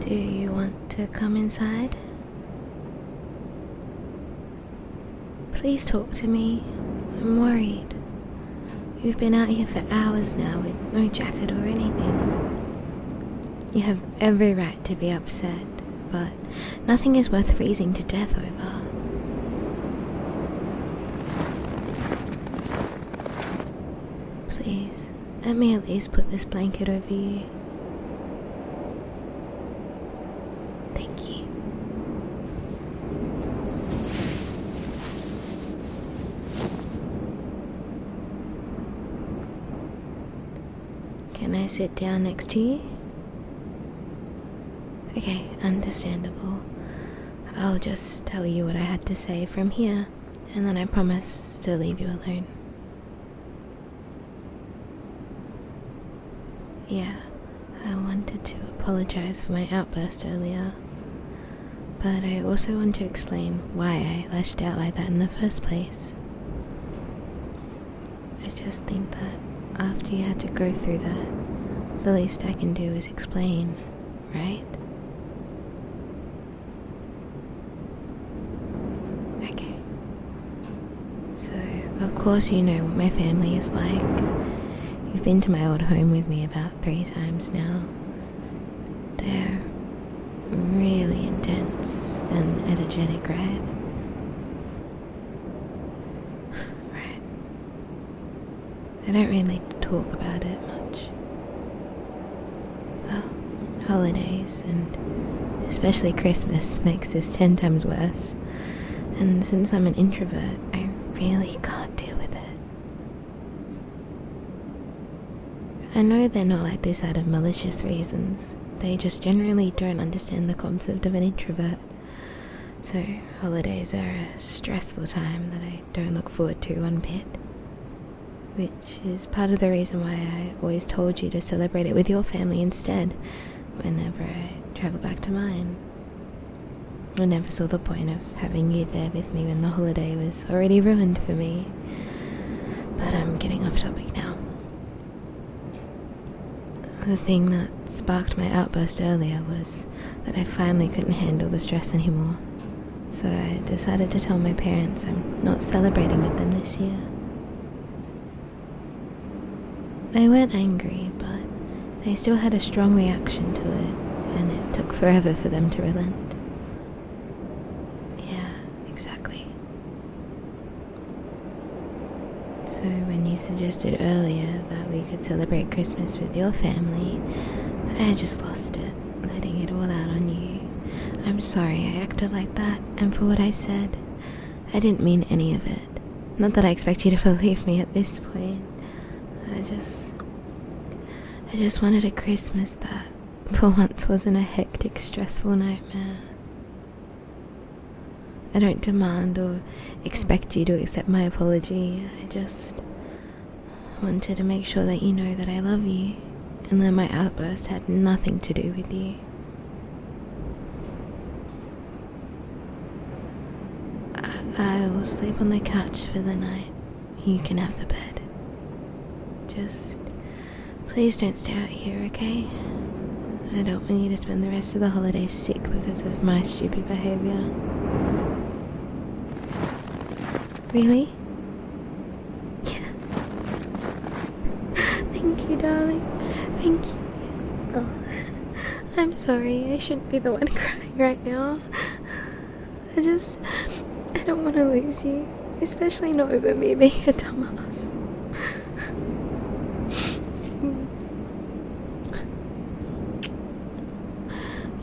Do you want to come inside? Please talk to me. I'm worried. You've been out here for hours now with no jacket or anything. You have every right to be upset, but nothing is worth freezing to death over. Please, let me at least put this blanket over you. Thank you. Can I sit down next to you? Okay, understandable. I'll just tell you what I had to say from here, and then I promise to leave you alone. Yeah, I wanted to apologize for my outburst earlier, but I also want to explain why I lashed out like that in the first place. I just think that after you had to go through that, the least I can do is explain, right? Okay. So, of course you know what my family is like. You've been to my old home with me about 3 times now. They're really intense and energetic, right? Right. I don't really talk about it much. Well, holidays and especially Christmas makes this 10 times worse. And since I'm an introvert, I really can't deal with it. I know they're not like this out of malicious reasons. They just generally don't understand the concept of an introvert. So holidays are a stressful time that I don't look forward to one bit. Which is part of the reason why I always told you to celebrate it with your family instead, whenever I travel back to mine. I never saw the point of having you there with me when the holiday was already ruined for me. But I'm getting off topic now. The thing that sparked my outburst earlier was that I finally couldn't handle the stress anymore. So I decided to tell my parents I'm not celebrating with them this year. They weren't angry, but they still had a strong reaction to it, and it took forever for them to relent. Yeah, exactly. So when you suggested earlier that we could celebrate Christmas with your family, I just lost it, letting it all out on you. I'm sorry I acted like that, and for what I said, I didn't mean any of it. Not that I expect you to believe me at this point. I just wanted a Christmas that, for once, wasn't a hectic, stressful nightmare. I don't demand or expect you to accept my apology. I just wanted to make sure that you know that I love you, and that my outburst had nothing to do with you. I'll sleep on the couch for the night. You can have the bed. Just please don't stay out here, okay? I don't want you to spend the rest of the holidays sick because of my stupid behavior. Really? Yeah. Thank you, darling. Thank you. Oh, I'm sorry. I shouldn't be the one crying right now. I don't want to lose you. Especially not over me being a dumbass.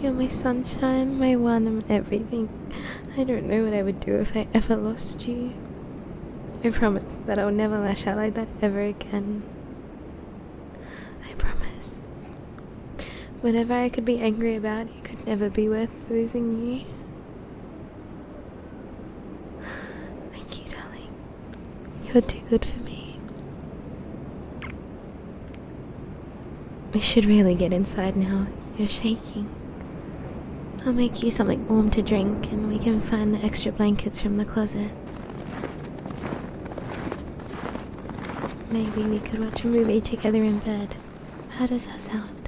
You're my sunshine, my one and everything. I don't know what I would do if I ever lost you. I promise that I'll never lash out like that ever again. I promise. Whatever I could be angry about, it could never be worth losing you. Thank you, darling. You're too good for me. We should really get inside now. You're shaking. I'll make you something warm to drink, and we can find the extra blankets from the closet. Maybe we could watch a movie together in bed. How does that sound?